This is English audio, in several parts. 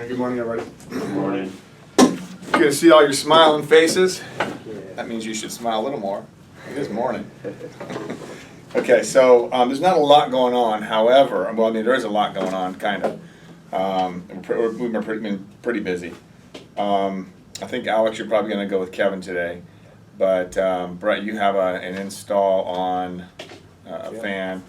morning. Good morning, everybody. Good morning. Good to see all your smiling faces. That means you should smile a little more. It is morning. Okay, so there's not a lot going on. However, well, I mean, there is a lot going on, kind of. We've been pretty busy. I think, Alex, you're probably going to go with Kevin today. But, Brett, you have an install on a fan.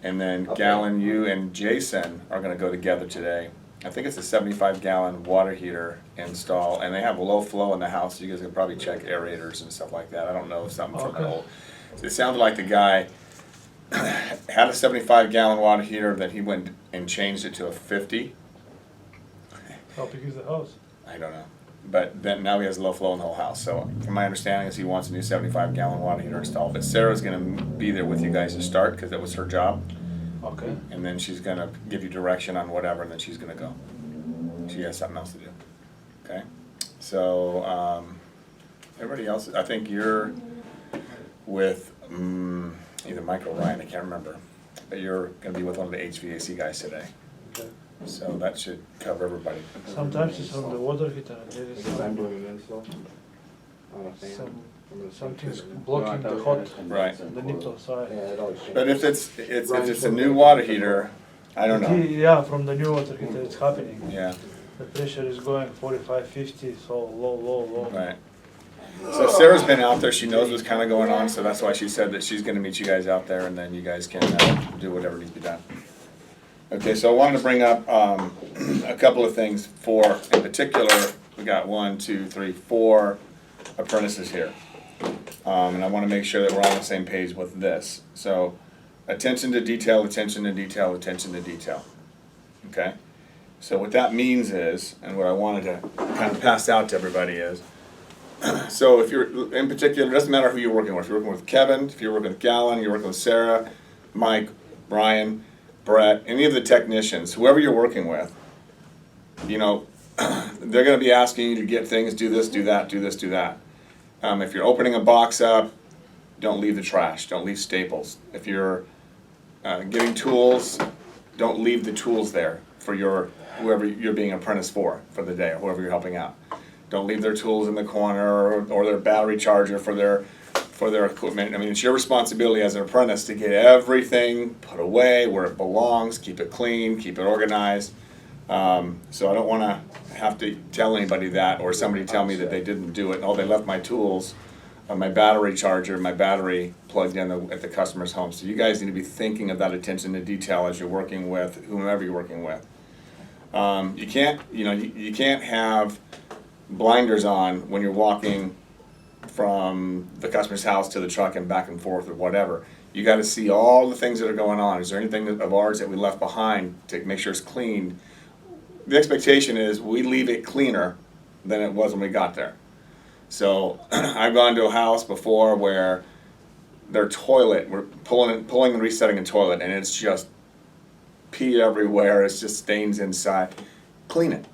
And then Gallon, you and Jason are going to go together today. I think it's a 75-gallon water heater install, and they have low flow in the house, so you guys can probably check aerators and stuff like that. I don't know if something from an old. It sounded like the guy had a 75-gallon water heater, then he went and changed it to a 50. How big is the house? I don't know. But then now he has low flow in the whole house. So from my understanding is he wants a new 75-gallon water heater installed. But Sarah's going to be there with you guys to start because that was her job. Okay. And then she's going to give you direction on whatever, and then she's going to go. She has something else to do. Okay? So everybody else, I think you're with either Mike or Ryan, I can't remember. But you're going to be with one of the HVAC guys today. Okay. So that should cover everybody. Sometimes it's on the water heater and there is Because I'm doing an install on a fan. something's blocking the hot, Right. the neutral side. Yeah, it always changes. But if it's a new water heater, I don't know. Yeah, from the new water heater it's happening. Yeah, The pressure is going 45, 50, so low. right. So Sarah's been out there, she knows what's kind of going on, so that's why she said that she's gonna meet you guys out there, and then you guys can do whatever needs to be done. Okay, so I wanted to bring up a couple of things in particular, we got 1, 2, 3, 4 apprentices here. And I wanna make sure that we're on the same page with this. So, attention to detail, attention to detail, attention to detail. Okay? So what that means is, and what I wanted to kind of pass out to everybody is, so if you're, in particular, it doesn't matter who you're working with. If you're working with Kevin, if you're working with Gallon, you're working with Sarah, Mike, Brian, Brett, any of the technicians, whoever you're working with, you know, they're going to be asking you to get things, do this, do that, do this, do that. If you're opening a box up, don't leave the trash, don't leave staples. If you're getting tools, don't leave the tools there for whoever you're being apprenticed for the day, or whoever you're helping out. Don't leave their tools in the corner or their battery charger for their equipment. I mean, it's your responsibility as an apprentice to get everything put away where it belongs, keep it clean, keep it organized. So I don't want to have to tell anybody that, or somebody tell me that they didn't do it. Oh, they left my tools, my battery charger, my battery plugged in at the customer's home. So you guys need to be thinking of that attention to detail as you're working with whomever you're working with. You can't have blinders on when you're walking from the customer's house to the truck and back and forth or whatever. You got to see all the things that are going on. Is there anything of ours that we left behind to make sure it's cleaned? The expectation is we leave it cleaner than it was when we got there. So I've gone to a house before where their toilet, we're pulling and resetting a toilet, and it's just pee everywhere. It's just stains inside. Clean it.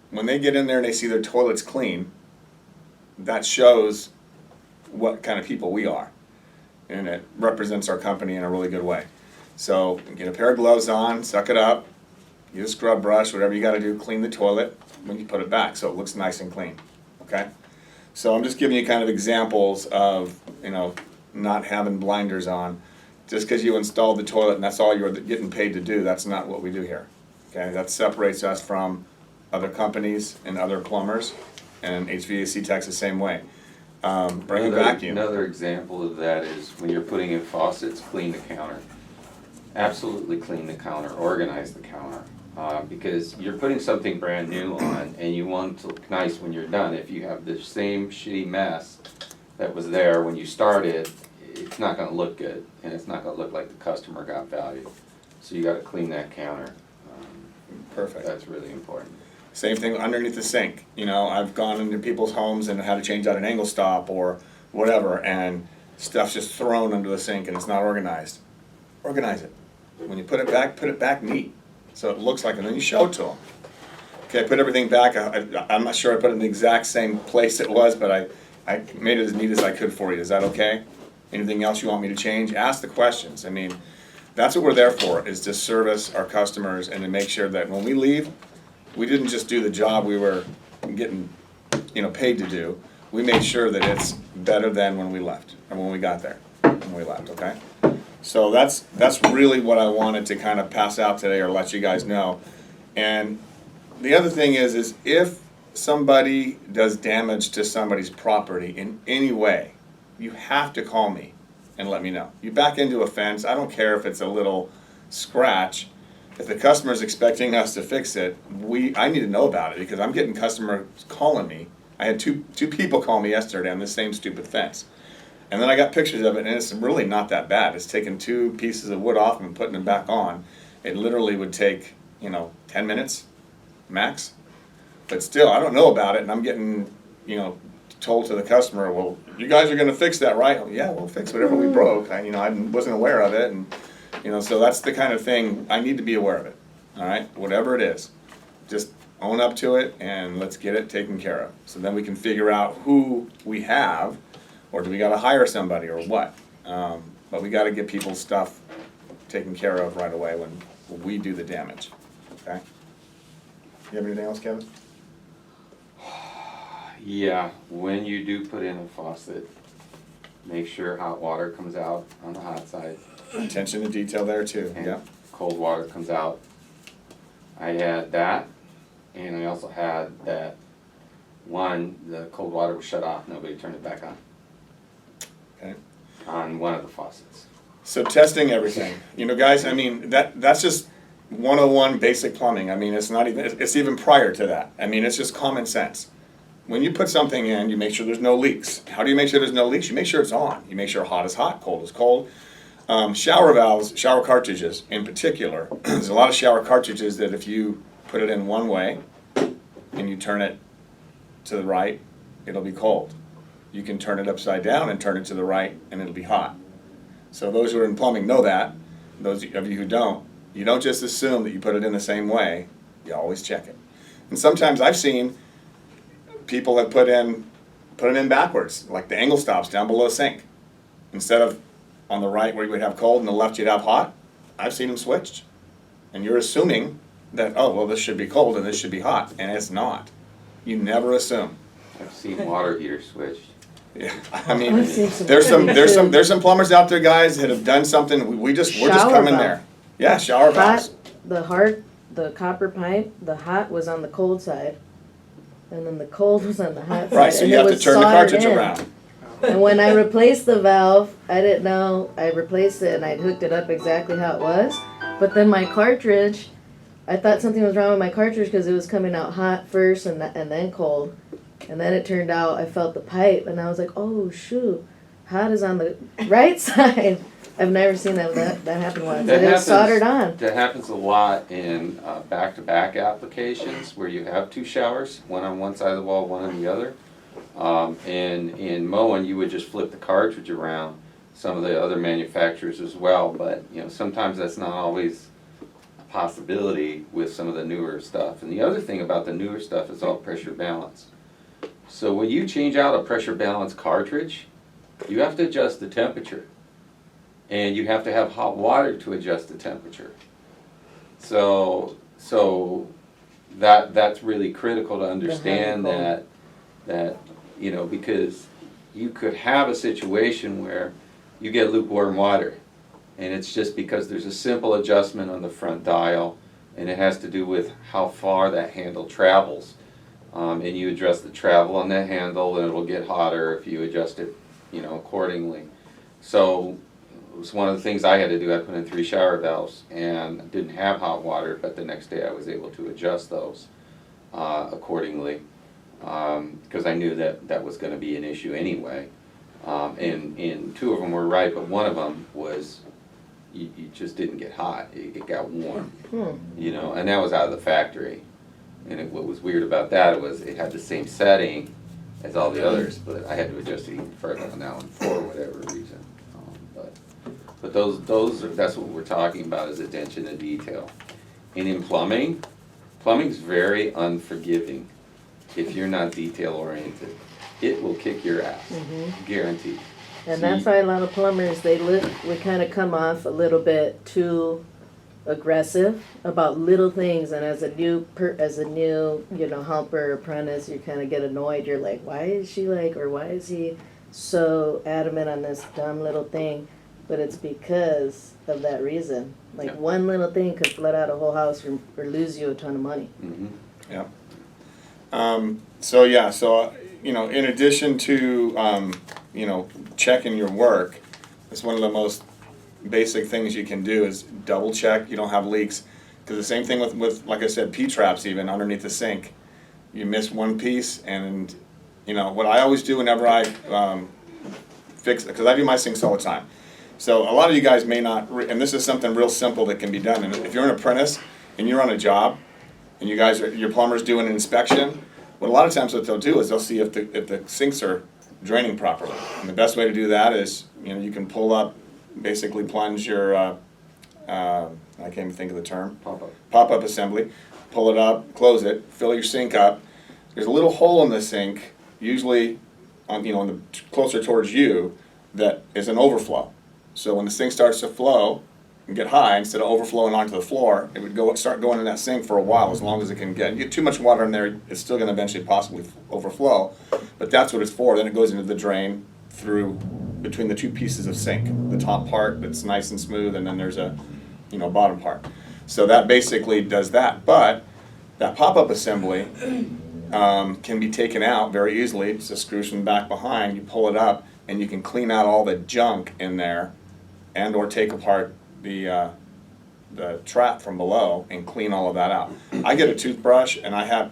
When they get in there and they see their toilet's clean, that shows what kind of people we are. And it represents our company in a really good way. So get a pair of gloves on, suck it up, use a scrub brush, whatever you got to do, clean the toilet when you put it back so it looks nice and clean. Okay? So I'm just giving you kind of examples of, not having blinders on. Just because you installed the toilet and that's all you're getting paid to do, that's not what we do here. Okay? That separates us from other companies and other plumbers, and HVAC techs the same way. Bring a vacuum. Another example of that is when you're putting in faucets, clean the counter. Absolutely clean the counter, organize the counter. Because you're putting something brand new on and you want it to look nice when you're done. If you have the same shitty mess that was there when you started, it's not going to look good, and it's not going to look like the customer got value. So you got to clean that counter. Perfect. That's really important. Same thing underneath the sink. I've gone into people's homes and had to change out an angle stop or whatever, and stuff's just thrown under the sink and it's not organized. Organize it. When you put it back neat, so it looks like, and then you show it to them. Okay, I put everything back. I'm not sure I put it in the exact same place it was, but I made it as neat as I could for you. Is that okay? Anything else you want me to change? Ask the questions. I mean, that's what we're there for, is to service our customers and to make sure that when we leave, we didn't just do the job we were getting, paid to do. We made sure that it's better than when we left, or when we got there, when we left, okay? So that's really what I wanted to kind of pass out today, or let you guys know. And the other thing is if somebody does damage to somebody's property in any way, you have to call me and let me know. You back into a fence, I don't care if it's a little scratch. If the customer's expecting us to fix it, I need to know about it, because I'm getting customers calling me. I had two people call me yesterday on this same stupid fence. And then I got pictures of it, and it's really not that bad. It's taking 2 pieces of wood off and putting them back on. It literally would take, 10 minutes max. But still, I don't know about it, and I'm getting, told to the customer, well, you guys are gonna fix that, right? Yeah, we'll fix whatever we broke. I wasn't aware of it, and, so that's the kind of thing, I need to be aware of it, all right? Whatever it is, just own up to it, and let's get it taken care of. So then we can figure out who we have, or do we gotta hire somebody, or what? But we gotta get people's stuff taken care of right away when we do the damage, okay? You have anything else, Kevin? Yeah, when you do put in a faucet, make sure hot water comes out on the hot side. Attention to detail there too, And yeah. cold water comes out. I had that, and I also had that the cold water was shut off, nobody turned it back on. Okay. On one of the faucets. So testing everything, guys, that's just 101 basic plumbing. It's even prior to that. It's just common sense. When you put something in, you make sure there's no leaks. How do you make sure there's no leaks? You make sure it's on. You make sure hot is hot, cold is cold. Shower valves, shower cartridges in particular, there's a lot of shower cartridges that if you put it in one way and you turn it to the right, it'll be cold. You can turn it upside down and turn it to the right and it'll be hot. So those who are in plumbing know that. Those of you who don't, you don't just assume that you put it in the same way, you always check it. And sometimes I've seen people have put it in backwards, like the angle stops down below sink. Instead of on the right where you would have cold and the left you'd have hot, I've seen them switched. And you're assuming that, oh, well, this should be cold and this should be hot, and it's not. You never assume. I've seen water heaters switched. Yeah, I've seen some there's some plumbers out there, guys, that have done something. We're just Shower coming valve. there. Yeah, shower valves. The copper pipe, the hot was on the cold side, and then the cold was on the hot side. Right, so and you it have to was turn the soldered cartridge in. around. And when I replaced the valve, I didn't know, I replaced it and I'd hooked it up exactly how it was. But then my cartridge, I thought something was wrong with my cartridge because it was coming out hot first and then cold. And then it turned out I felt the pipe and I was like, oh shoot, hot is on the right side. I've never seen that happen once. That And it was soldered on. That happens a lot in back-to-back applications where you have two showers, one on one side of the wall, one on the other. And in mowing, you would just flip the cartridge around. Some of the other manufacturers as well, but sometimes that's not always a possibility with some of the newer stuff. And the other thing about the newer stuff is all pressure balance. So when you change out a pressure balance cartridge, you have to adjust the temperature. And you have to have hot water to adjust the temperature. So that's really critical to understand that because you could have a situation where you get lukewarm water, and it's just because there's a simple adjustment on the front dial, and it has to do with how far that handle travels. And you adjust the travel on that handle, and it'll get hotter if you adjust it, accordingly. So it was one of the things I had to do. I put in 3 shower valves and didn't have hot water, but the next day I was able to adjust those accordingly because I knew that was going to be an issue anyway. And 2 of them were right, but one of them was you just didn't get hot. It got warm, and that was out of the factory. And what was weird about that was it had the same setting as all the others, but I had to adjust it even further on that one for whatever reason. But that's what we're talking about, is attention to detail. And in plumbing's very unforgiving if you're not detail oriented. It will kick your ass, guaranteed. And that's why a lot of plumbers, we kind of come off a little bit too aggressive about little things, and as a new helper apprentice, you kind of get annoyed. You're like, why is she like, or why is he so adamant on this dumb little thing? But it's because of that reason. Like Yeah. one little thing could flood out a whole house or lose you a ton of money. Mhm. Yeah. So yeah, so in addition to checking your work, it's one of the most basic things you can do is double check you don't have leaks. Because the same thing with like I said, P-traps even underneath the sink. You miss one piece, and what I always do whenever I fix, because I do my sinks all the time. So a lot of you guys may not, and this is something real simple that can be done. And if you're an apprentice and you're on a job, and your plumber's doing an inspection, a lot of times what they'll do is they'll see if the sinks are draining properly. And the best way to do that is, you can pull up, basically plunge your, I can't even think of the term, pop-up assembly, pull it up, close it, fill your sink up. There's a little hole in the sink, usually on the closer towards you, that is an overflow. So when the sink starts to flow and get high, instead of overflowing onto the floor, it would start going in that sink for a while, as long as it can get. You get too much water in there, it's still going to eventually possibly overflow, but that's what it's for. Then it goes into the drain through between the two pieces of sink, the top part that's nice and smooth, and then there's a bottom part. So that basically does that. But that pop-up assembly can be taken out very easily. It's just screws from the back behind. You pull it up, and you can clean out all the junk in there, and or take apart the trap from below and clean all of that out. I get a toothbrush, and I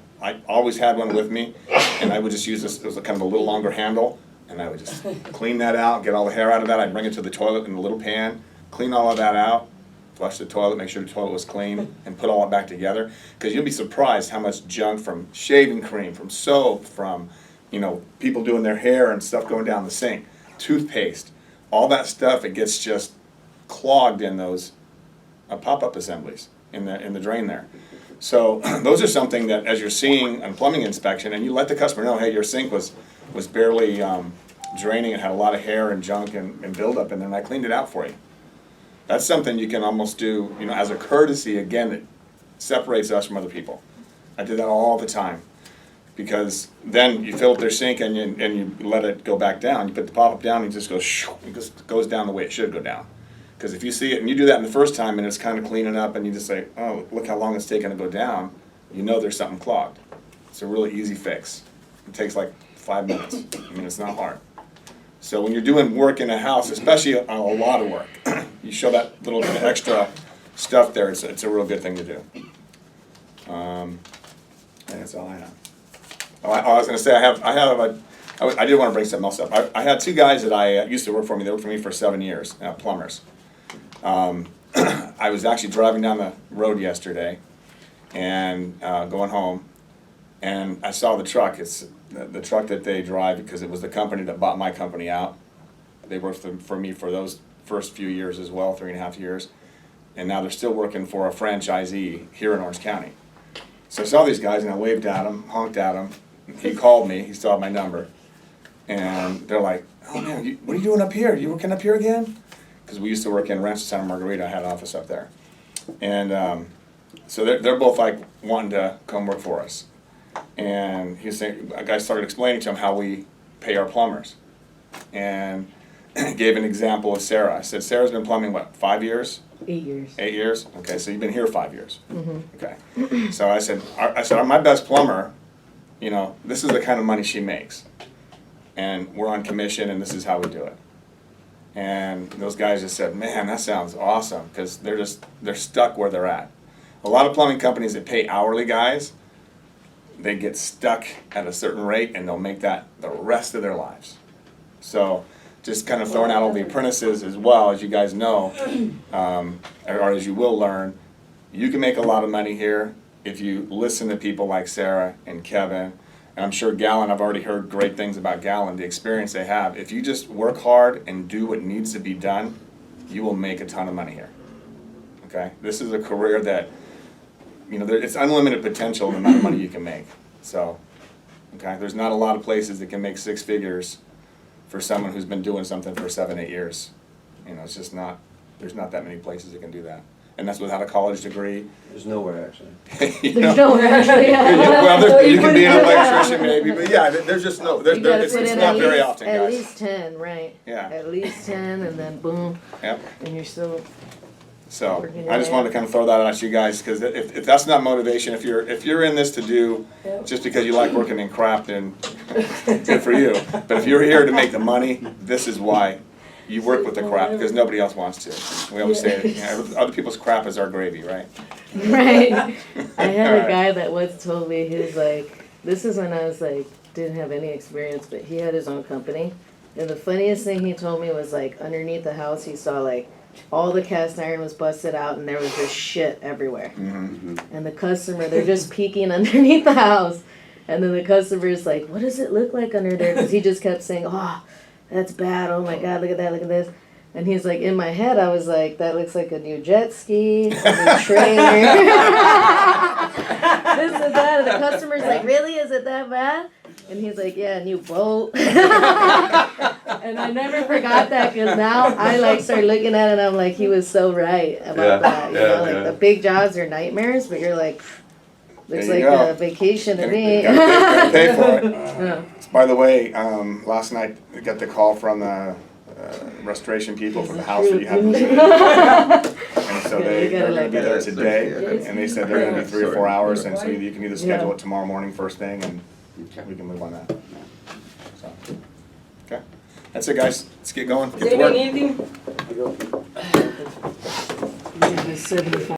always had one with me, and I would just use this. It was kind of a little longer handle, and I would just clean that out, get all the hair out of that. I'd bring it to the toilet in a little pan, clean all of that out, flush the toilet, make sure the toilet was clean, and put all it back together. Because you'll be surprised how much junk from shaving cream, from soap, from people doing their hair and stuff going down the sink, toothpaste, all that stuff, it gets just clogged in those pop-up assemblies in the drain there. So those are something that, as you're seeing on plumbing inspection, and you let the customer know, hey, your sink was barely draining and had a lot of hair and junk and buildup in there, and I cleaned it out for you. That's something you can almost do, as a courtesy, again, that separates us from other people. I did that all the time. Because then you fill up their sink and you let it go back down. You put the pop-up down and it just goes, it just goes down the way it should go down. Because if you see it and you do that in the first time and it's kind of cleaning up and you just say, oh, look how long it's taking to go down, there's something clogged. It's a really easy fix. It takes like 5 minutes. It's not hard. So when you're doing work in a house, especially a lot of work, you show that little bit of extra stuff there, it's a real good thing to do. And that's all I have. Oh, I was going to say, I did want to bring something else up. I had two guys that I used to work for me. They worked for me for 7 years, plumbers. I was actually driving down the road yesterday and going home, and I saw the truck. It's the truck that they drive, because it was the company that bought my company out. They worked for me for those first few years as well, 3.5 years. And now they're still working for a franchisee here in Orange County. So I saw these guys, and I waved at them, honked at them. He called me, he still had my number. And they're like, oh man, what are you doing up here? You working up here again? Because we used to work in Rancho Santa Margarita. I had an office up there. And so they're both like wanting to come work for us. And he was saying, a guy started explaining to him how we pay our plumbers. And gave an example of Sarah. I said, Sarah's been plumbing, what, 5 years? 8 years. 8 years? Okay, so you've been here 5 years. Mm-hmm. Okay. So I said, my best plumber, this is the kind of money she makes. And we're on commission, and this is how we do it. And those guys just said, man, that sounds awesome, because they're stuck where they're at. A lot of plumbing companies that pay hourly guys, they get stuck at a certain rate, and they'll make that the rest of their lives. So just kind of throwing out all the apprentices as well, as you guys know, or as you will learn, you can make a lot of money here if you listen to people like Sarah and Kevin. And I'm sure Gallon, I've already heard great things about Gallon, the experience they have. If you just work hard and do what needs to be done, you will make a ton of money here. Okay? This is a career that, it's unlimited potential in the amount of money you can make. So, okay, there's not a lot of places that can make 6 figures for someone who's been doing something for 7, 8 years. It's just not, there's not that many places that can do that. and that's without a college degree. There's nowhere actually. You know? There's nowhere actually. Well, you can be an electrician maybe, but yeah, there's just no, You gotta it's put in not at very least- often, At guys. least 10, right? Yeah. At least 10, and then boom, Yep. and you're still. So Working I just it wanted to out. kind of throw that out to you guys, because if that's not motivation, if you're in this to do just because you like working in crap, then good for you. But if you're here to make the money, this is why you work with the crap, because nobody else wants to. We always say, you know, other people's crap is our gravy, right? Right. I had a Alright. guy that once told me, he was like, this is when I was like, didn't have any experience, but he had his own company. And the funniest thing he told me was like, underneath the house, he saw like, all the cast iron was busted out and there was just shit everywhere. Mm-hmm. And the customer, they're just peeking underneath the house. And then the customer's like, what does it look like under there? Because he just kept saying, oh, that's bad. Oh my God, look at that, look at this. And he's like, in my head, I was like, that looks like a new jet ski, a new trailer. This and that. And the customer's like, really? Is it that bad? And he's like, yeah, a new boat. And I never forgot that, because now I like start looking at it and I'm like, he was so right about Yeah, that. You yeah, know, like yeah. the big jobs are nightmares, but you're like, looks There like you go. a vacation to me. Gotta pay for it. Yeah. By the way, last night I got the call from the restoration people for the house that you had. And so Yeah, they're you gotta gonna let be that- there today, Yes. and they said they're gonna be 3 or 4 hours, and so Sorry. you can either schedule it tomorrow morning first thing, and we can move on that. So, okay, that's it, guys. Let's get going. Get to work. Anything? Maybe 74.